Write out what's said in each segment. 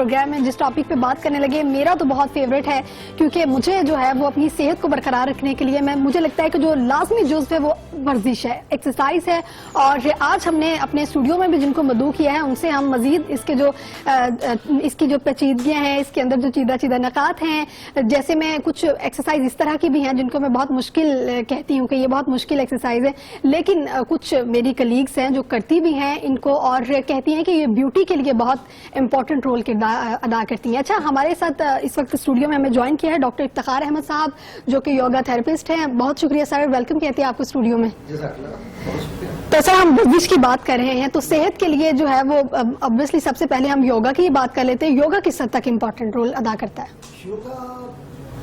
Programme में जिस topic पे बात करने लगे, मेरा तो बहुत फेवरेट है क्योंकि मुझे जो है वो अपनी सेहत को बरकरार रखने के लिए मुझे लगता है कि जो लाजमी जुज़्व है वो वर्जिश है, एक्सरसाइज है। और आज हमने अपने स्टूडियो में भी जिनको मदऊ किया है उनसे हम मजीद इसकी जो पेचीदगियाँ हैं, इसके अंदर जो चीदा नकात हैं, जैसे मैं कुछ एक्सरसाइज इस तरह की भी हैं जिनको मैं बहुत मुश्किल कहती हूँ कि ये बहुत मुश्किल एक्सरसाइज है, लेकिन कुछ मेरी कलीग्स हैं जो करती भी हैं इनको और कहती हैं कि ये ब्यूटी के लिए बहुत इंपॉर्टेंट रोल अदा करती हैं। अच्छा, हमारे साथ इस वक्त स्टूडियो में हमें ज्वाइन किया है डॉक्टर इफ्तिखार अहमद साहब जो कि योगा थेरेपिस्ट हैं। बहुत शुक्रिया सर, वेलकम कहते हैं आपको स्टूडियो में। तो सर, हम वर्जिश की बात कर रहे हैं तो सेहत के लिए जो है वो ऑब्वियसली सबसे पहले हम योगा की बात कर लेते हैं। योगा किस हद तक इम्पोर्टेंट रोल अदा करता है? योगा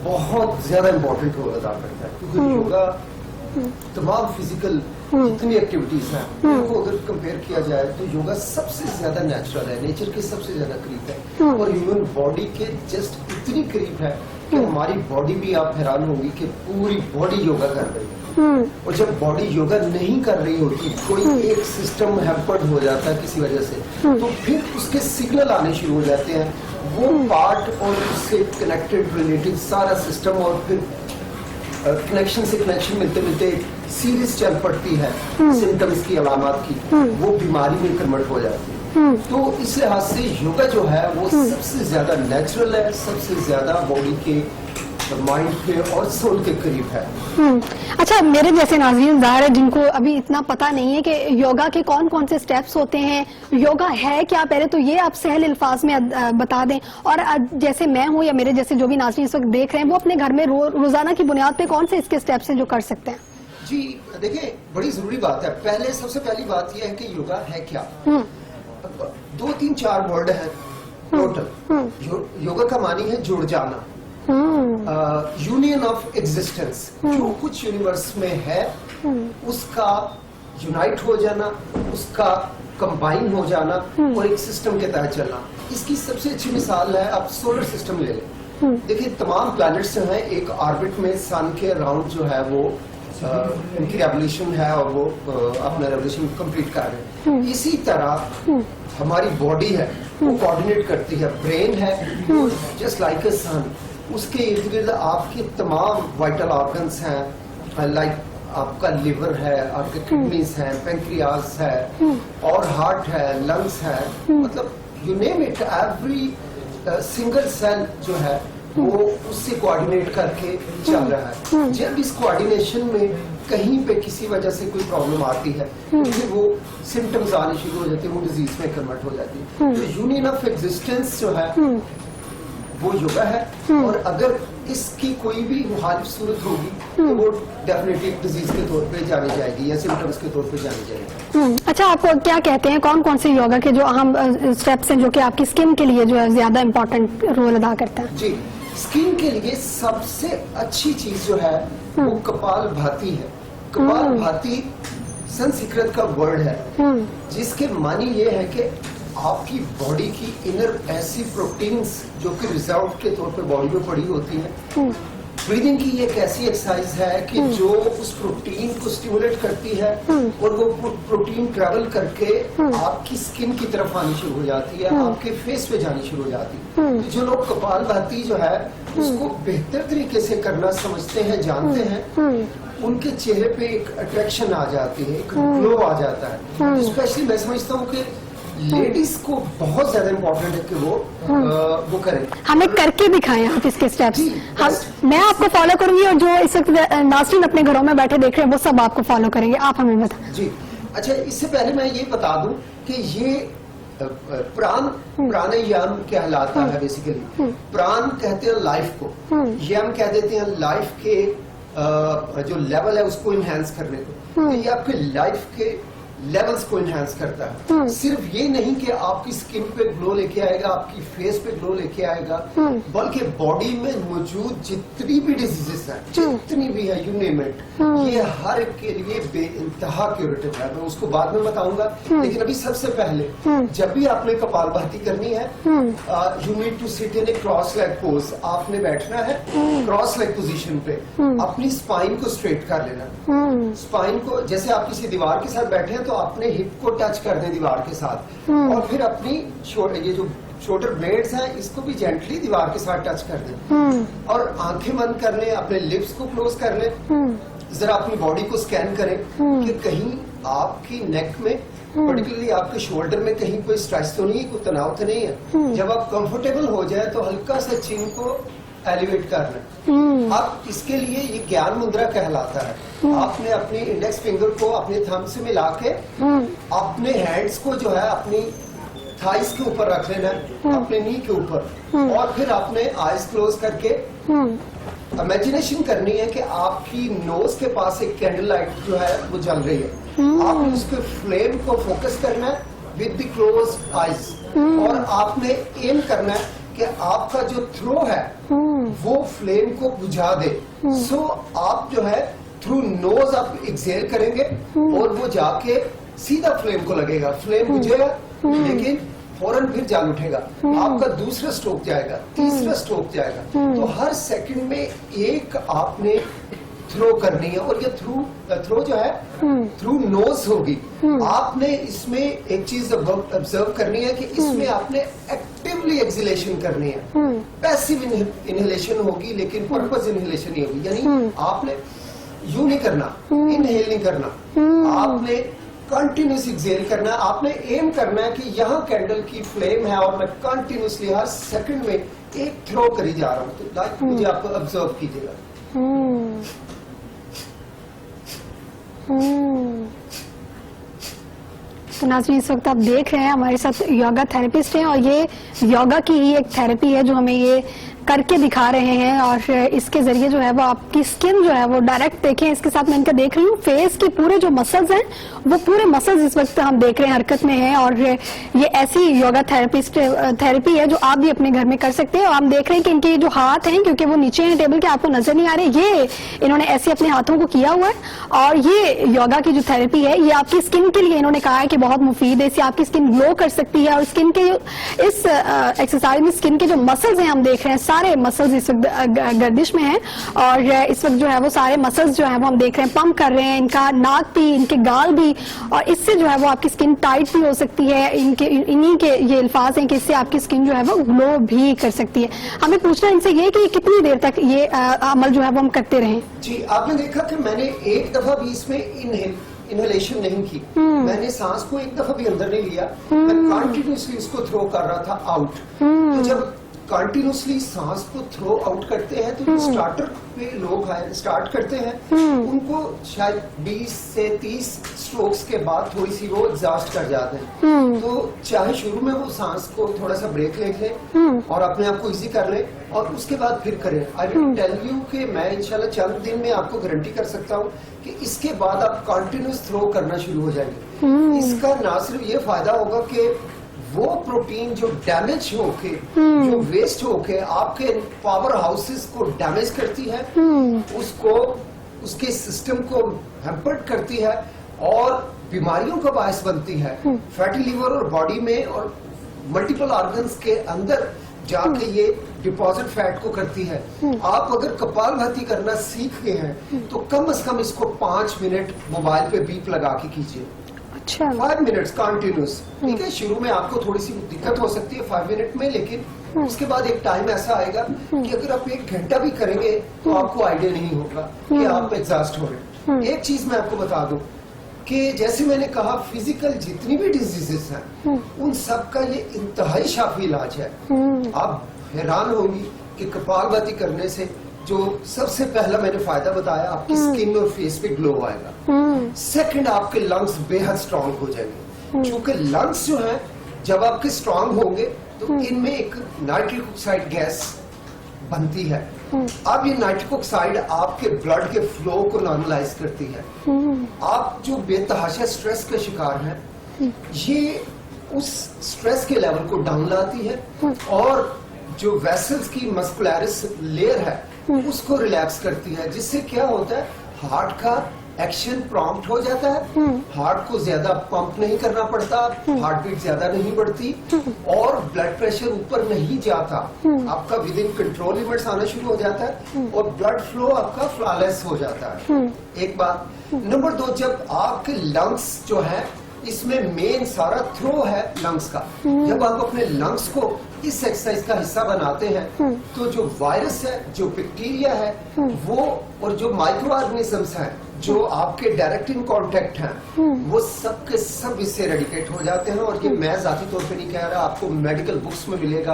बहुत ज्यादा इम्पोर्टेंट रोल अदा करता है क्योंकि योगा तमाम फिजिकल जितनी एक्टिविटीज हैं उनको अगर कंपेयर किया जाए तो योगा सबसे ज्यादा नेचुरल है, नेचर के सबसे ज्यादा करीब है और ह्यूमन बॉडी के जस्ट इतनी करीब है कि हमारी बॉडी भी आप हैरान होंगी कि पूरी बॉडी योगा कर रही है। और जब बॉडी योगा नहीं कर रही होती, कोई एक सिस्टम हैम्पर्ड हो जाता है किसी वजह से, तो फिर उसके सिग्नल आने शुरू हो जाते हैं, वो पार्ट और उससे कनेक्टेड रिलेटेड सारा सिस्टम और फिर कनेक्शन से कनेक्शन मिलते मिलते सीरीज चल पड़ती है सिम्टम्स की, अलामत की, वो बीमारी में कन्वर्ट हो जाती है। तो इस लिहाज से योगा जो है वो सबसे ज्यादा नेचुरल है, सबसे ज्यादा बॉडी के, माइंड के और सोल के करीब है। अच्छा, मेरे जैसे नाज़रीन ज़ाहिर है जिनको अभी इतना पता नहीं है कि योगा के कौन कौन से स्टेप्स होते हैं, योगा है क्या, पहले तो ये आप सहल अल्फाज में बता दें। और जैसे मैं हूँ या मेरे जैसे जो भी नाज़रीन इस वक्त देख रहे हैं वो अपने घर में रोजाना की बुनियाद पे कौन से इसके स्टेप्स हैं जो कर सकते हैं? जी देखिए, बड़ी जरूरी बात है। सबसे पहली बात यह है कि योगा है क्या। 2, 3, 4 वर्ड है टोटल। योगा का मानी है जुड़ जाना, यूनियन ऑफ एग्जिस्टेंस, जो कुछ यूनिवर्स में है उसका यूनाइट हो जाना, उसका कंबाइन हो जाना और एक सिस्टम के तहत चलना। इसकी सबसे अच्छी मिसाल है, आप सोलर सिस्टम ले लें। देखिए, तमाम प्लैनेट्स जो हैं एक ऑर्बिट में सन के अराउंड जो है वो उनकी रेवोल्यूशन है और वो अपना रेवोल्यूशन कंप्लीट कर रहे हैं। इसी तरह हमारी बॉडी है वो कोऑर्डिनेट करती है, ब्रेन है जस्ट लाइक अ सन, उसके इर्द गिर्द आपके तमाम वाइटल ऑर्गन्स हैं, लाइक आपका लिवर है, आपके किडनीज हैं, पेंक्रियास है और हार्ट है, लंग्स है, मतलब you name it, every single cell जो है वो उससे कोऑर्डिनेट करके चल रहा है। जब इस कोऑर्डिनेशन में कहीं पे किसी वजह से कोई प्रॉब्लम आती है तो फिर वो सिम्टम्स आने शुरू हो जाते हैं, वो डिजीज में कन्वर्ट हो जाती है। तो यूनियन ऑफ एग्जिस्टेंस जो है वो योगा है और अगर इसकी कोई भी मुखालिफ सूरत होगी तो वो डेफिनेटली डिजीज के तौर पे जानी जाएगी या सिम्टम्स के तौर पे जानी जाएगी। अच्छा, आपको क्या कहते हैं कौन कौन से योगा के जो अहम स्टेप्स हैं जो कि आपकी स्किन के लिए जो है ज्यादा इम्पोर्टेंट रोल अदा करता है? जी, स्किन के लिए सबसे अच्छी चीज जो है वो कपाल भाती है। कपाल भाती संस्कृत का वर्ड है जिसके मानी ये है कि आपकी बॉडी की इनर ऐसी प्रोटीन्स जो कि रिजर्व के तौर पे बॉडी में पड़ी होती है, ब्रीदिंग की एक ऐसी एक्सरसाइज है कि जो उस प्रोटीन को स्टिमुलेट करती है और वो प्रोटीन ट्रेवल करके आपकी स्किन की तरफ आनी शुरू हो जाती है, आपके फेस पे जानी शुरू हो जाती है। तो जो लोग कपालभाति जो है उसको बेहतर तरीके से करना समझते हैं, जानते हैं, उनके चेहरे पे एक अट्रैक्शन आ जाती है, एक ग्लो आ जाता है। स्पेशली मैं समझता हूँ कि लेडीज को बहुत ज्यादा इम्पोर्टेंट है कि वो करें। हमें करके दिखाएं आप इसके स्टेप्स। मैं आपको फॉलो करूंगी और जो इस वक्त नाज़रीन अपने घरों में बैठे देख रहे हैं वो सब आपको फॉलो करेंगे। आप हमें बताएं। जी अच्छा, इससे पहले मैं ये बता दूं कि ये प्राणायाम कहलाता है। बेसिकली प्राण कहते हैं लाइफ को, याम कह देते हैं लाइफ के जो लेवल है उसको इनहेंस करने को। तो ये आपके लाइफ के लेवल्स को इनहेंस करता है। सिर्फ ये नहीं कि आपकी स्किन पे ग्लो लेके आएगा, आपकी फेस पे ग्लो लेके आएगा, बल्कि बॉडी में मौजूद जितनी भी डिजीजेस हैं, जितनी भी है, यू नेम इट, ये हर के लिए बेइंतहा क्यूरेटिव है। मैं उसको बाद में बताऊंगा, लेकिन अभी सबसे पहले जब भी आपने कपालभाति करनी है, you need to sit in a cross leg pose. आपने बैठना है क्रॉस लेग पोजीशन पे, अपनी स्पाइन को स्ट्रेट कर लेना। स्पाइन को जैसे आप किसी दीवार के साथ बैठे हैं तो अपने हिप को टच कर दें दीवार के साथ, और फिर अपनी ये जो शोल्डर ब्लेड्स हैं, इसको भी जेंटली दीवार के साथ टच कर दें और आंखें बंद कर लें, अपने लिप्स को क्लोज कर लें, जरा अपनी बॉडी को स्कैन करें कि कहीं आपकी नेक में, पर्टिकुलरली आपके शोल्डर में कहीं कोई स्ट्रेस तो नहीं है, कोई तनाव तो नहीं है। जब आप कंफर्टेबल हो जाए तो हल्का सा चिन को एलिवेट कर लें। अब इसके लिए ये ज्ञान मुद्रा कहलाता है। आपने अपनी इंडेक्स फिंगर को अपने थंब से मिला के अपने हैंड्स को जो है अपनी थाइस के ऊपर रख लेना है, अपने नी के ऊपर, और फिर आपने आईज क्लोज करके इमेजिनेशन करनी है कि आपकी नोज के पास एक कैंडल लाइट जो है वो जल रही है। आपने उसके फ्लेम को फोकस करना है विद द क्लोज आईज, और आपने एम करना है कि आपका जो थ्रो है वो फ्लेम को बुझा दे। सो आप जो है थ्रू नोज आप एक्सेल करेंगे और वो जाके सीधा फ्लेम को लगेगा, फ्लेम बुझेगा लेकिन फौरन फिर जान उठेगा। आपका दूसरा स्ट्रोक जाएगा, तीसरा स्ट्रोक जाएगा, तो हर सेकंड में एक आपने थ्रो करनी है, और ये थ्रो जो है थ्रू नोज होगी। आपने इसमें एक चीज ऑब्जर्व करनी है कि इसमें आपने एक्टिवली एक्सलेशन करनी है। पैसिव इनहेलेशन होगी लेकिन पर्पस इनहेलेशन नहीं होगी, यानी आपने यूं नहीं करना, इनहेल नहीं करना, आपने कंटिन्यूस एक्सेल करना है। आपने एम करना है कि यहाँ कैंडल की फ्लेम है और मैं कंटिन्यूसली हर सेकंड में एक थ्रो करी जा रहा हूँ। तो लाइक मुझे आपको ऑब्जर्व कीजिएगा। तो नाज़रीन, इस वक्त आप देख रहे हैं हमारे साथ योगा थेरेपिस्ट हैं, और ये योगा की ही एक थेरेपी है जो हमें ये करके दिखा रहे हैं, और इसके जरिए जो है वो आपकी स्किन जो है वो डायरेक्ट देखें। इसके साथ मैं इनका देख रही हूँ फेस के पूरे जो मसल्स हैं वो पूरे मसल्स इस वक्त हम देख रहे हैं हरकत में हैं, और ये ऐसी योगा थेरेपी है जो आप भी अपने घर में कर सकते हैं। और हम देख रहे हैं कि इनके जो हाथ हैं, क्योंकि वो नीचे हैं टेबल के, आपको नजर नहीं आ रहे, ये इन्होंने ऐसे अपने हाथों को किया हुआ है। और ये योगा की जो थेरेपी है ये आपकी स्किन के लिए इन्होंने कहा है कि बहुत मुफीद है, इससे आपकी स्किन ग्लो कर सकती है। और स्किन के इस एक्सरसाइज में स्किन के जो मसल्स हैं हम देख रहे हैं, सारे मसल्स इस वक्त गर्दिश में हैं, और इस वक्त जो है वो सारे मसल्स जो है वो हम देख रहे हैं पंप कर रहे हैं, इनका नाक भी, इनके गाल भी, और इससे जो है वो आपकी स्किन टाइट भी हो सकती है। इन्हीं के ये अल्फाज हैं कि इससे आपकी स्किन जो है वो ग्लो भी कर सकती है। हमें पूछना इनसे ये कि कितनी देर तक ये अमल जो है वो हम करते रहें। जी, आपने देखा कि मैंने एक दफा भी इसमें इनहेलेशन नहीं की, मैंने सांस को एक दफा भी अंदर नहीं लिया, मैं कंटिन्यूसली उसको थ्रो कर रहा था आउट। तो जब कंटिन्यूसली सांस को थ्रो आउट करते हैं तो जो स्टार्टर पे लोग स्टार्ट करते हैं उनको शायद 20 से 30 स्ट्रोक्स के बाद थोड़ी सी वो एग्जॉस्ट कर जाते हैं। तो चाहे शुरू में वो सांस को थोड़ा सा ब्रेक ले लें और अपने आप को इजी कर लें और उसके बाद फिर करें। आई विल टेल यू कि मैं इंशाल्लाह चंद दिन में आपको गारंटी कर सकता हूँ कि इसके बाद आप कंटिन्यूस थ्रो करना शुरू हो जाएंगे। इसका ना सिर्फ ये फायदा होगा कि वो प्रोटीन जो डैमेज होके जो वेस्ट होके आपके पावर हाउसेस को डैमेज करती है, उसको उसके सिस्टम को हैम्पर्ड करती है और बीमारियों का बायस बनती है। फैटी लिवर और बॉडी में और मल्टीपल ऑर्गन्स के अंदर जाके ये डिपॉजिट फैट को करती है। आप अगर कपालभाति करना सीख गए हैं तो कम से कम इसको 5 मिनट मोबाइल पे बीप लगा के कीजिए। 5 मिनट्स कंटिन्यूस, ठीक है। शुरू में आपको थोड़ी सी दिक्कत हो सकती है 5 मिनट में, लेकिन उसके बाद एक टाइम ऐसा आएगा कि अगर आप 1 घंटा भी करेंगे तो आपको आइडिया नहीं होगा कि आप एग्जॉस्ट हो रहे हैं। एक चीज मैं आपको बता दूं कि जैसे मैंने कहा फिजिकल जितनी भी डिजीजेस हैं उन सब का ये इंतहाई शाफी इलाज है। आप हैरान होंगी कि कपालभाति करने से जो सबसे पहला मैंने फायदा बताया, आपकी स्किन और फेस पे ग्लो आएगा। सेकंड, आपके लंग्स बेहद स्ट्रांग हो जाएंगे, क्योंकि लंग्स जो हैं जब आपके स्ट्रांग होंगे तो इनमें एक नाइट्रिक ऑक्साइड गैस बनती है। अब ये नाइट्रिक ऑक्साइड आपके ब्लड के फ्लो को नॉर्मलाइज करती है। आप जो बेतहाशा स्ट्रेस का शिकार हैं, ये उस स्ट्रेस के लेवल को डाउन लाती है और जो वेसल्स की मस्कुलरिस लेयर है उसको रिलैक्स करती है, जिससे क्या होता है हार्ट का एक्शन प्रॉम्प्ट हो जाता है, हार्ट को ज्यादा पंप नहीं करना पड़ता, हार्ट बीट ज्यादा नहीं बढ़ती और ब्लड प्रेशर ऊपर नहीं जाता, आपका विद इन कंट्रोल लिमिट्स आना शुरू हो जाता है और ब्लड फ्लो आपका फ्लॉलेस हो जाता है। एक बात। नंबर 2, जब आपके लंग्स जो है इसमें मेन सारा थ्रो है लंग्स का। जब आप अपने लंग्स को इस एक्सरसाइज का हिस्सा बनाते हैं तो जो वायरस है, जो बैक्टीरिया है, वो और जो माइक्रो ऑर्गेनिजम्स हैं जो आपके डायरेक्ट इन कांटेक्ट हैं, वो सब के सब इससे रेडिकेट हो जाते हैं। और ये मैं जाती तौर पे नहीं कह रहा, आपको मेडिकल बुक्स में मिलेगा,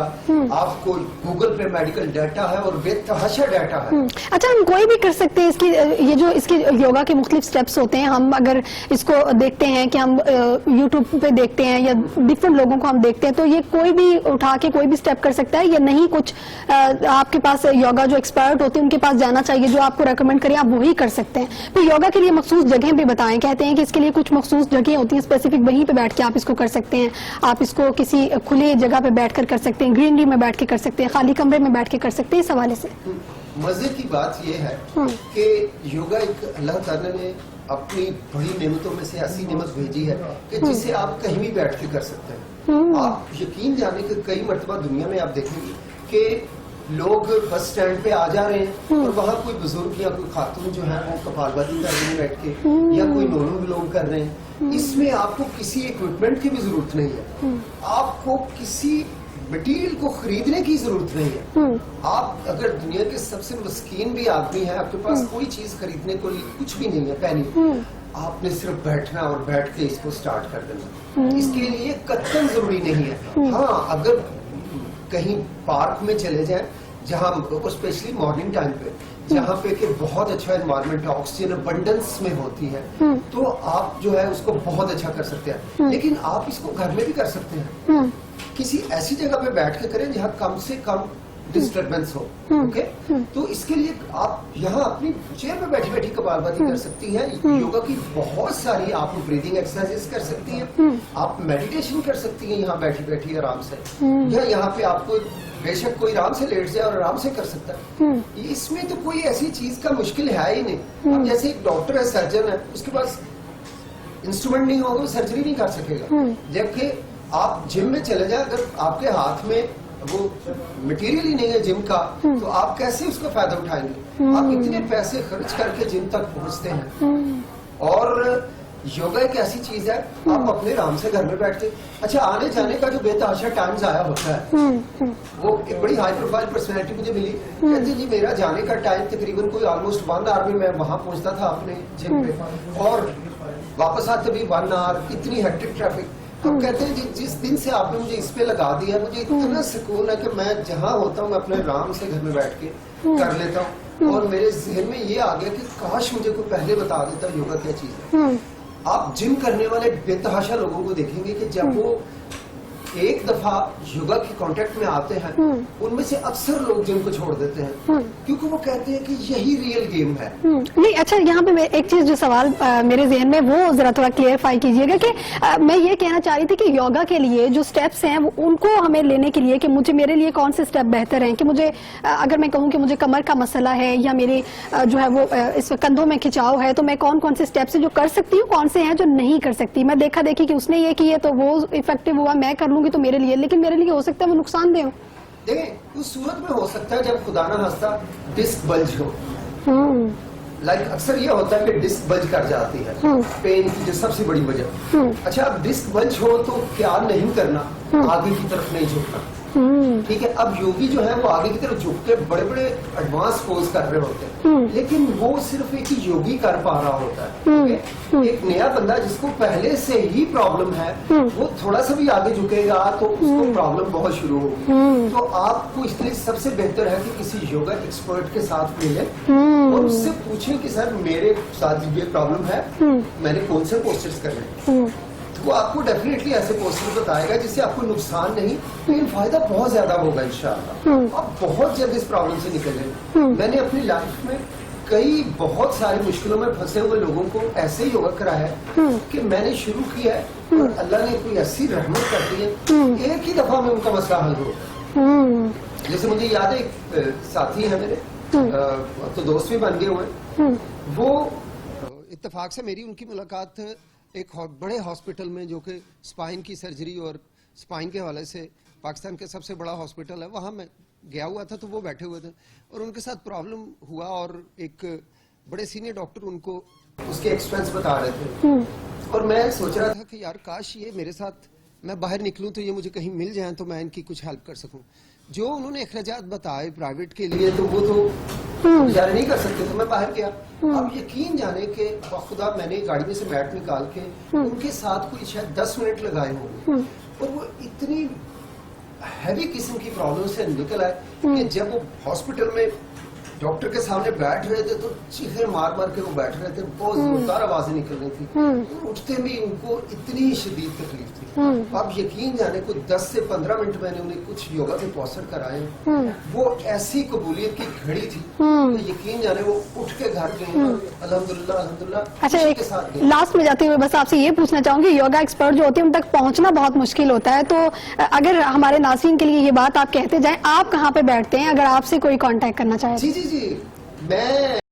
आपको गूगल पे मेडिकल डाटा है और बेतहाशा डाटा है। अच्छा, हम कोई भी कर सकते हैं इसकी, ये जो इसकी योगा के मुख्तलिफ स्टेप्स होते हैं, हम अगर इसको देखते हैं कि हम यूट्यूब पे देखते हैं या डिफरेंट लोगों को हम देखते हैं, तो ये कोई भी उठा के कोई भी स्टेप कर सकता है या नहीं? कुछ आपके पास योगा जो एक्सपर्ट होते हैं उनके पास जाना चाहिए, जो आपको रेकमेंड करें आप वही कर सकते हैं। तो योगा के लिए मखसूस जगह भी बताएं। कहते हैं कि इसके लिए कुछ मखसूस जगह होती है स्पेसिफिक, वहीं पे बैठ के आप इसको कर सकते हैं। आप इसको किसी खुली जगह पे बैठकर कर सकते हैं, ग्रीनरी में बैठ के कर सकते हैं, खाली कमरे में बैठ के कर सकते हैं। इस हवाले से मजे की बात यह है कि योगा एक अल्लाह ताला ने अपनी बड़ी नेमतों में से ऐसी नेमत भेजी है कि जिसे आप कहीं भी बैठ के कर सकते हैं। आप यकीन जाने कि कई मरतबा दुनिया में आप देखेंगे कि लोग बस स्टैंड पे आ जा रहे हैं और वहाँ कोई बुजुर्ग या कोई खातून जो है वो कपालभाति कर रहे हैं बैठ के, या कोई नोनो विलोम कर रहे हैं। इसमें आपको किसी इक्विपमेंट की भी जरूरत नहीं है, आपको किसी मटेरियल को खरीदने की जरूरत नहीं है। आप अगर दुनिया के सबसे मस्कीन भी आदमी है, आपके पास कोई चीज खरीदने को कुछ भी नहीं है पैनी, आपने सिर्फ बैठना और बैठ के इसको स्टार्ट कर देना। इसके लिए कतई जरूरी नहीं है। हाँ, अगर कहीं पार्क में चले जाएं जहां, स्पेशली मॉर्निंग टाइम पे, जहाँ पे कि बहुत अच्छा एनवायरनमेंट है, ऑक्सीजन अबंडेंस में होती है, तो आप जो है उसको बहुत अच्छा कर सकते हैं। लेकिन आप इसको घर में भी कर सकते हैं। किसी ऐसी जगह पे बैठ के करें जहाँ कम से कम डिस्टरबेंस हो। ओके, तो इसके लिए आप यहाँ अपनी चेयर पे बैठी बैठी कपालभाति कर सकती हैं। योगा की बहुत सारी आप ब्रीदिंग एक्सरसाइजेस कर सकती हैं, आप मेडिटेशन कर सकती हैं यहाँ बैठी बैठी आराम से, या यहाँ पे आपको बेशक कोई आराम से लेट जाए और आराम से कर सकता है। इसमें तो कोई ऐसी चीज का मुश्किल है ही नहीं। अब जैसे एक डॉक्टर है, सर्जन है, उसके पास इंस्ट्रूमेंट नहीं होगा वो सर्जरी नहीं कर सकेगा। जबकि आप जिम में चले जाए, अगर आपके हाथ में वो मटेरियल ही नहीं है जिम का, तो आप कैसे उसका फायदा उठाएंगे? आप इतने पैसे खर्च करके जिम तक पहुंचते हैं। और योगा एक ऐसी चीज है, आप अपने आराम से घर में बैठ के, अच्छा आने जाने का जो बेतहाशा टाइम जाया होता है, वो एक बड़ी हाई प्रोफाइल पर्सनैलिटी मुझे मिली, कहते जी मेरा जाने का टाइम तकरीबन कोई ऑलमोस्ट 1 आवर में मैं वहां पहुंचता था अपने जिम पे, और वापस आते भी 1 आवर, इतनी हेक्टिक ट्रैफिक। तो कहते हैं जिस दिन से आपने मुझे इस पे लगा दिया, मुझे इतना सुकून है कि मैं जहाँ होता हूँ मैं अपने आराम से घर में बैठ के कर लेता हूँ। और मेरे जहन में ये आ गया कि काश मुझे कोई पहले बता देता योगा क्या चीज है। आप जिम करने वाले बेतहाशा लोगों को देखेंगे कि जब वो एक दफा योगा के कांटेक्ट में आते हैं, उनमें से अक्सर लोग जिम को छोड़ देते हैं, क्योंकि वो कहते हैं कि यही रियल गेम है। नहीं, अच्छा यहाँ पे मैं एक चीज जो सवाल मेरे जहन में वो जरा थोड़ा क्लियरफाई कीजिएगा कि मैं ये कहना चाह रही थी कि योगा के लिए जो स्टेप्स हैं वो उनको हमें लेने के लिए कि मुझे मेरे लिए कौन से स्टेप बेहतर हैं, कि मुझे अगर मैं कहूँ कि मुझे कमर का मसला है या मेरे जो है वो इस कंधों में खिंचाव है, तो मैं कौन कौन से स्टेप्स जो कर सकती हूँ, कौन से हैं जो नहीं कर सकती। मैं देखा देखी कि उसने ये किए तो वो इफेक्टिव हुआ, मैं कर लूंगी तो मेरे लिए, लेकिन मेरे लिए हो सकता है वो नुकसानदेह हो। देखें, उस सूरत में हो सकता है जब खुदा ना खास्ता डिस्क बल्ज हो। लाइक अक्सर ये होता है कि डिस्क बल्ज कर जाती है, पेन की जो सबसे बड़ी वजह। अच्छा, अब डिस्क बल्ज हो तो क्या नहीं करना, आगे की तरफ नहीं झुकना। ठीक है, अब योगी जो है वो आगे की तरफ झुक के बड़े बड़े एडवांस पोज कर रहे होते हैं, लेकिन वो सिर्फ एक ही योगी कर पा रहा होता है। एक नया बंदा जिसको पहले से ही प्रॉब्लम है, वो थोड़ा सा भी आगे झुकेगा तो उसको प्रॉब्लम बहुत शुरू होगी। तो आपको इसलिए सबसे बेहतर है कि किसी योगा एक्सपर्ट के साथ मिलें और उससे पूछें कि सर मेरे साथ ये प्रॉब्लम है, मैंने कौन से पोस्चर्स करने हैं। वो आपको डेफिनेटली ऐसे पोस्टर बताएगा जिससे आपको नुकसान नहीं, लेकिन फायदा बहुत ज्यादा होगा इंशाअल्लाह। आप बहुत जल्द इस प्रॉब्लम से निकलेंगे। मैंने अपनी लाइफ में कई बहुत सारी मुश्किलों में फंसे हुए लोगों को ऐसे ही योगा कराया है कि मैंने शुरू किया है और अल्लाह ने कोई ऐसी रहमत कर दी है, एक ही दफा में उनका मसला हल हो। जैसे मुझे याद है, एक साथी है मेरे, तो दोस्त भी बन गए हुए, वो इत्तेफाक से मेरी उनकी मुलाकात एक बड़े हॉस्पिटल में जो कि स्पाइन की सर्जरी और स्पाइन के हवाले से पाकिस्तान के सबसे बड़ा हॉस्पिटल है, वहाँ मैं गया हुआ था। तो वो बैठे हुए थे और उनके साथ प्रॉब्लम हुआ और एक बड़े सीनियर डॉक्टर उनको उसके एक्सपेंस बता रहे थे और मैं सोच रहा था कि यार काश ये मेरे साथ मैं बाहर निकलूं तो ये मुझे कहीं मिल जाएं तो मैं इनकी कुछ हेल्प कर सकूं। जो उन्होंने अखराजात बताए प्राइवेट के लिए तो वो तो गुजारे नहीं कर सकते, तो मैं बाहर गया। अब यकीन जाने के खुदा मैंने गाड़ी में से मैट निकाल के उनके साथ कोई शायद 10 मिनट लगाए होंगे और वो इतनी हैवी किस्म की प्रॉब्लम से निकल आए कि जब वो हॉस्पिटल में डॉक्टर के सामने बैठ रहे थे तो चीखें मार मार के वो बैठ रहे थे, बहुत जोरदार आवाजें निकल रही थी। उठते भी उनको इतनी शदीद तकलीफ थी। अब यकीन जाने को 10 से 15 मिनट मैंने उन्हें कुछ योगा के पोस्टर कराए, वो ऐसी कबूलियत की घड़ी थी कि यकीन जाने वो उठ के घर गए, अल्हम्दुलिल्लाह अल्हम्दुलिल्लाह। अच्छा, खुशी के साथ गए। लास्ट में जाते हुए बस आपसे ये पूछना चाहूंगी, योगा एक्सपर्ट जो होते हैं उन तक पहुंचना बहुत मुश्किल होता है, तो अगर हमारे नाज़रीन के लिए ये बात आप कहते जाएं, आप कहाँ पे बैठते हैं अगर आपसे कोई कांटेक्ट करना चाहे? जी जी जी, मैं